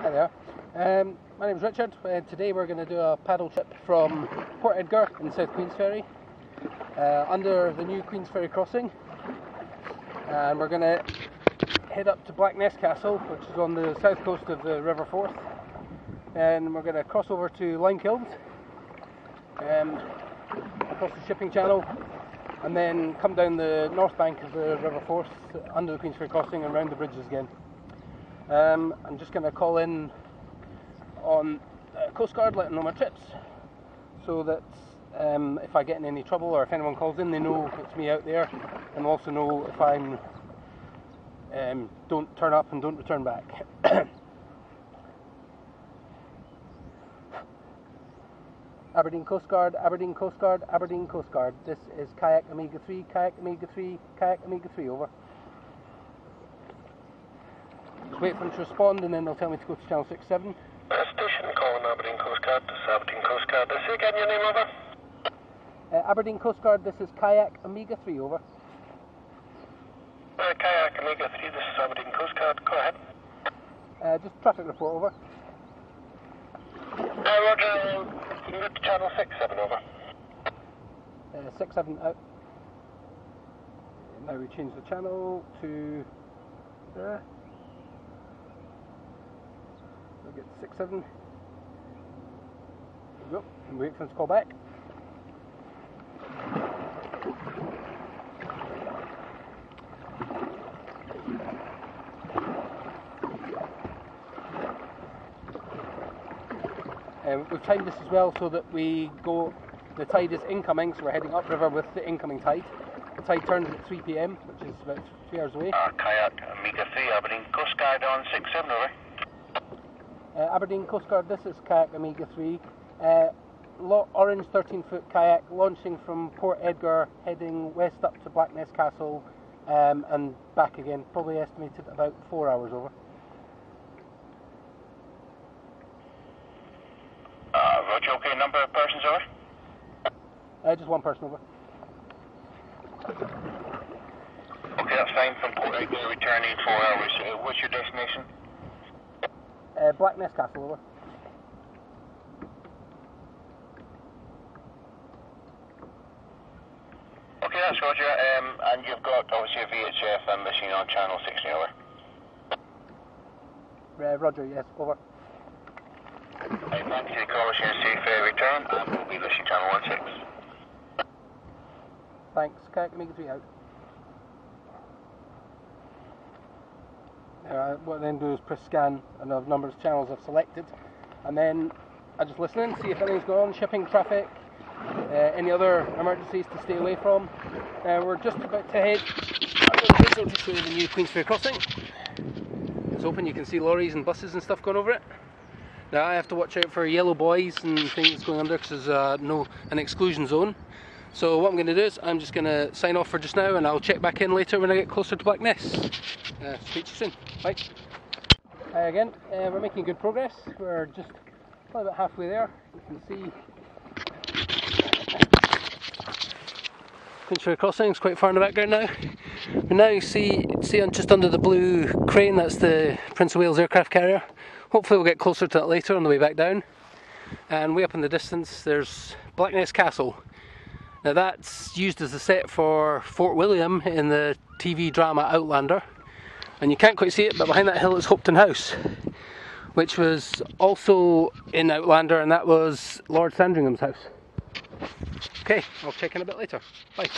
Hi there. My name is Richard. Today we're going to do a paddle trip from Port Edgar in South Queensferry under the new Queensferry Crossing, and we're going to head up to Blackness Castle, which is on the south coast of the River Forth, and we're going to cross over to Limekilns, across the shipping channel, and then come down the north bank of the River Forth under the Queensferry Crossing and round the bridges again. I'm just going to call in on Coast Guard, let them know my trips, so that if I get in any trouble or if anyone calls in, they know it's me out there, and also know if I'm don't turn up and don't return back. Aberdeen Coast Guard, Aberdeen Coast Guard, Aberdeen Coast Guard. This is Kayak Omega 3, Kayak Omega 3, Kayak Omega 3, over. Just wait for them to respond and then they'll tell me to go to channel 67. Station calling Aberdeen Coast Guard, this is Aberdeen Coast Guard. Say again your name, over? Aberdeen Coast Guard, this is Kayak Omega 3, over. Kayak Omega 3, this is Aberdeen Coast Guard, go ahead. Just traffic report, over. Roger, you can go to channel 67, over. 67 out. Now we change the channel to there. We'll get 67. There we go. And wait for them to call back. We've timed this as well so that we go, the tide is incoming, so we're heading upriver with the incoming tide. The tide turns at 3 PM, which is about 3 hours away. Kayak Omega 3, Aberdeen Coast Guard on 67, over. Aberdeen Coast Guard, this is Kayak Omega 3. Orange 13-foot kayak launching from Port Edgar, heading west up to Blackness Castle and back again. Probably estimated about 4 hours, over. Roger, okay, number of persons, over? Just one person, over. Okay, that's fine. From Port Edgar, returning 4 hours. What's your destination? Blackness Castle, over. Okay, that's Roger. And you've got obviously a VHF machine on channel 60, over. Roger, yes, over. Thank you for calling and safe return, and we'll be listening channel 16. Thanks, Kayak Omega 3 out. What I then do is press scan and the number of channels I've selected, and then I just listen in, see if anything's going on, shipping, traffic, any other emergencies to stay away from. We're just about to head under the bridge. I'll just show you the new Queensferry Crossing. It's open, you can see lorries and buses and stuff going over it. Now I have to watch out for yellow buoys and things going under because there's an exclusion zone. So what I'm going to do is I'm just going to sign off for just now, and I'll check back in later when I get closer to Blackness. Speak to you soon. Bye. Hi again. We're making good progress. We're just probably about halfway there. You can see Queensferry Crossing is quite far in the background now. We now see just under the blue crane, that's the Prince of Wales aircraft carrier. Hopefully we'll get closer to that later on the way back down. And way up in the distance there's Blackness Castle. Now that's used as the set for Fort William in the TV drama Outlander. And you can't quite see it, but behind that hill is Hopetoun House, which was also in Outlander, and that was Lord Sandringham's house. Okay, I'll check in a bit later. Bye.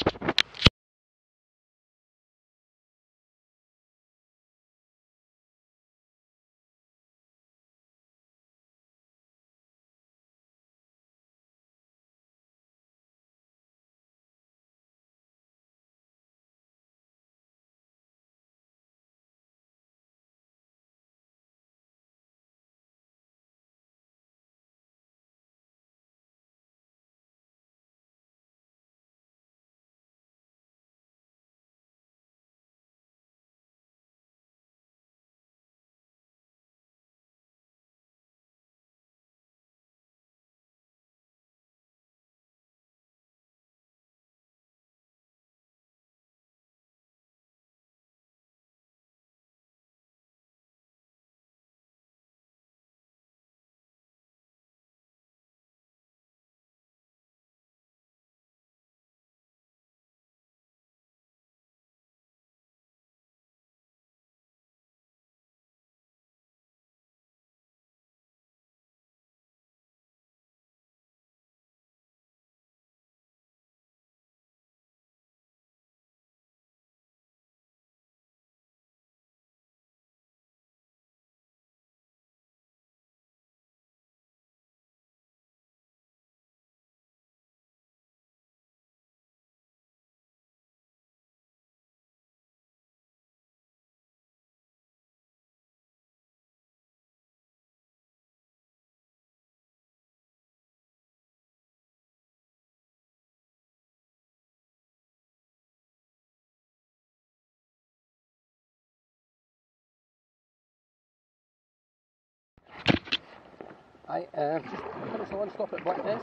Just finished the lunch stop at Blackness.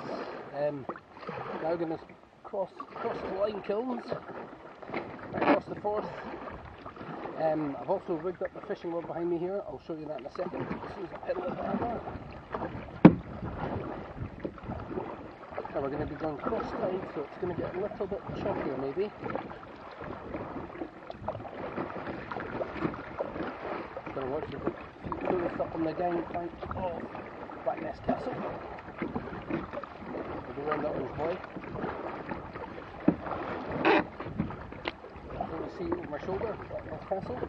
Now going to cross the line kilns, right across the Forth. I've also rigged up the fishing rod behind me here. I'll show you that in a second as soon as I pedal it over. Now we're going to be going cross tide, so it's going to get a little bit choppier maybe. Going to watch the few tourists up on the gangplank of Blackness Castle. We'll go round that one's boy. What do we see over my shoulder? Blackness Castle.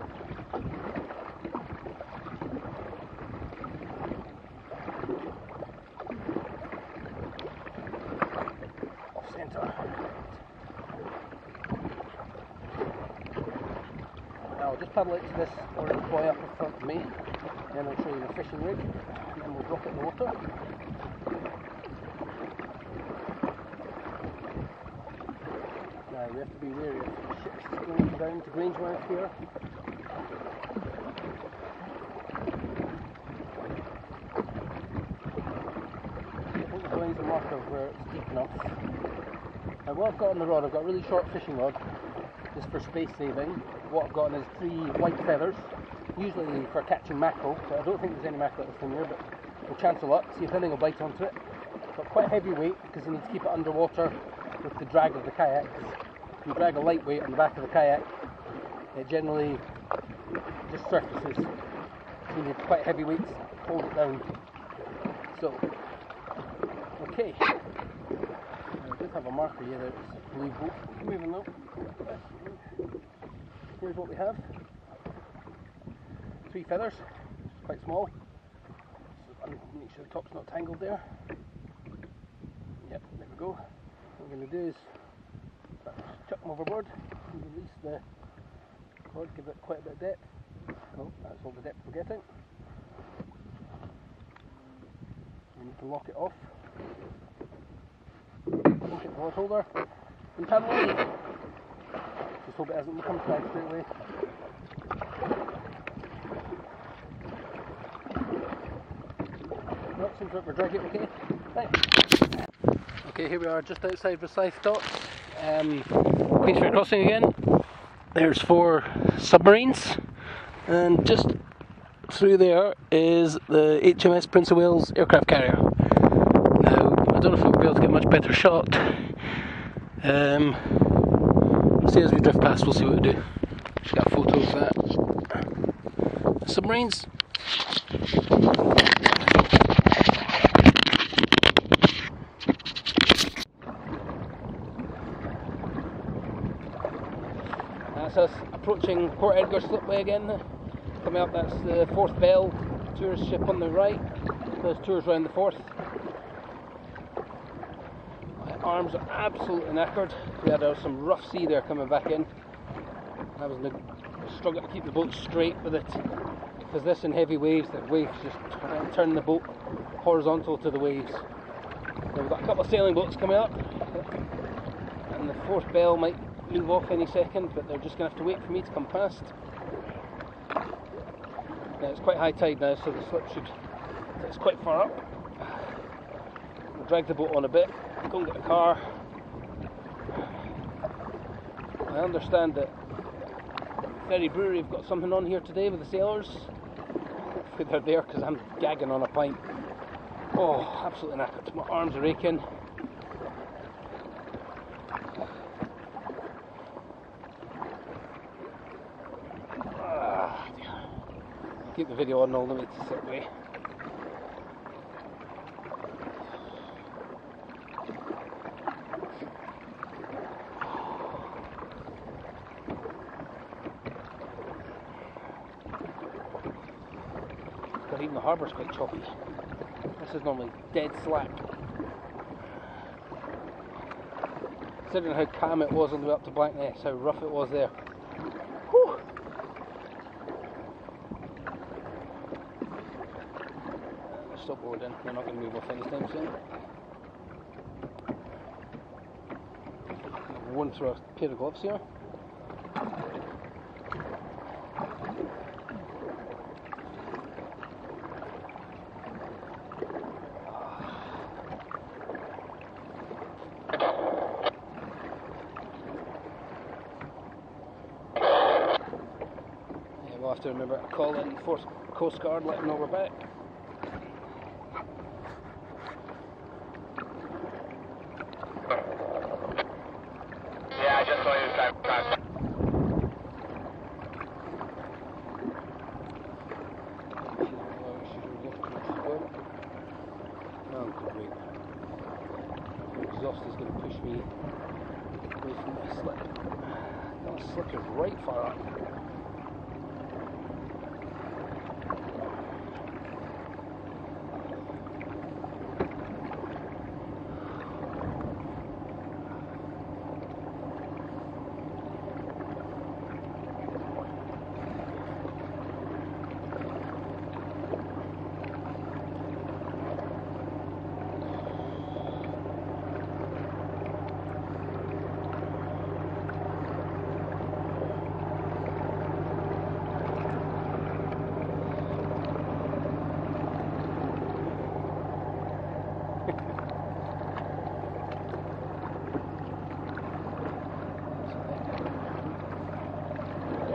Off centre. Now I'll just paddle out to this orange boy up in front of me, then I'll show you the fishing rig, and then we'll drop it in the water. Now we have to be wary of ships going down to Grangemouth here. I think the line's a marker where it's deep enough. Now what I've got on the rod, I've got a really short fishing rod, just for space saving. What I've got is 3 white feathers, usually for catching mackerel, so I don't think there's any mackerel at this time here, but we'll chance a luck, see if anything will bite onto it. But quite heavy weight, because you need to keep it underwater with the drag of the kayak. If you drag a light weight on the back of the kayak, it generally just surfaces. So you need quite heavy weights to hold it down. So, okay. I did have a marker here that it's blue boat. Moving though. Here's what we have. 3 feathers, quite small. So make sure the top's not tangled there. Yep, there we go. What we're going to do is chuck them overboard and release the cord, give it quite a bit of depth. Oh, that's all the depth we're getting. We need to lock it off. Look at the rod holder and paddle away. Just hope it hasn't become tight straight away. No, seems like we're dragging it okay. Right. Okay, here we are just outside Rosyth docks. Queensferry Crossing again. There's 4 submarines, and just through there is the HMS Prince of Wales aircraft carrier. Now, I don't know if we'll be able to get a much better shot. We'll see as we drift past, we'll see what we do. Just got a photo of that. Submarines. That's us approaching Port Edgar slipway again. Coming up, that's the Forth Bell tourist ship on the right. There's tours around the Forth. My arms are absolutely knackered. We had some rough sea there coming back in. I was struggling to keep the boat straight with it, because this in heavy waves, the waves just turn the boat horizontal to the waves. So we've got a couple of sailing boats coming up, and the Forth Bell might move off any second, but they're just going to have to wait for me to come past. Now it's quite high tide now, so the slip it's quite far up. We'll drag the boat on a bit, go and get a car. I understand that Ferry Brewery have got something on here today with the sailors. Hopefully they're there, because I'm gagging on a pint. Oh, absolutely knackered. My arms are aching. Keep the video on all the way to Slipway. But even the harbour's quite choppy. This is normally dead slack. Considering how calm it was on the way up to Blackness, how rough it was there. Whew. Stop boarding, they're not going to move off anytime soon. One through a pair of gloves here. to remember to call in Force Coast Guard, let them know we're back. Yeah, I just saw you drive past. Oh, great. The exhaust is going to push me away from my slip. That slip is right far up.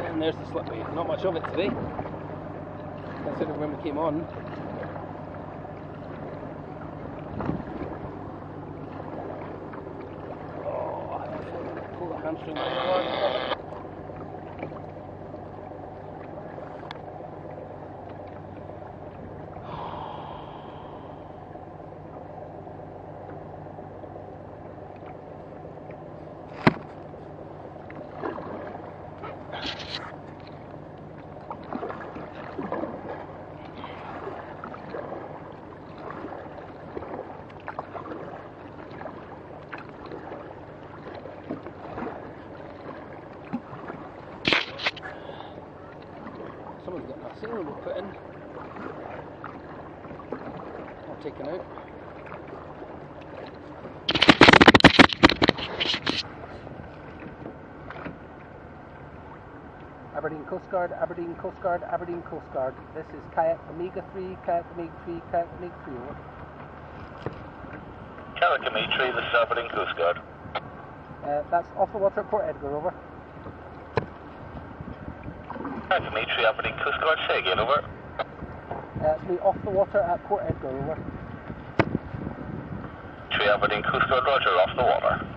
And there's the slipway. Not much of it today, considering when we came on. Oh, I pull the hamstring hard. Someone's getting a sailing boat put in. Or taken out. Aberdeen Coast Guard, Aberdeen Coast Guard, Aberdeen Coast Guard. This is Kayak Omega 3, Kayak Omega 3, Kayak Omega 3, over. Kayak Omega 3, this is Aberdeen Coast Guard. That's off the water at Port Edgar, over. Kayak Omega 3, Aberdeen Coast Guard, say again, over. It's me off the water at Port Edgar, over. 3 Aberdeen Coast Guard, roger, off the water.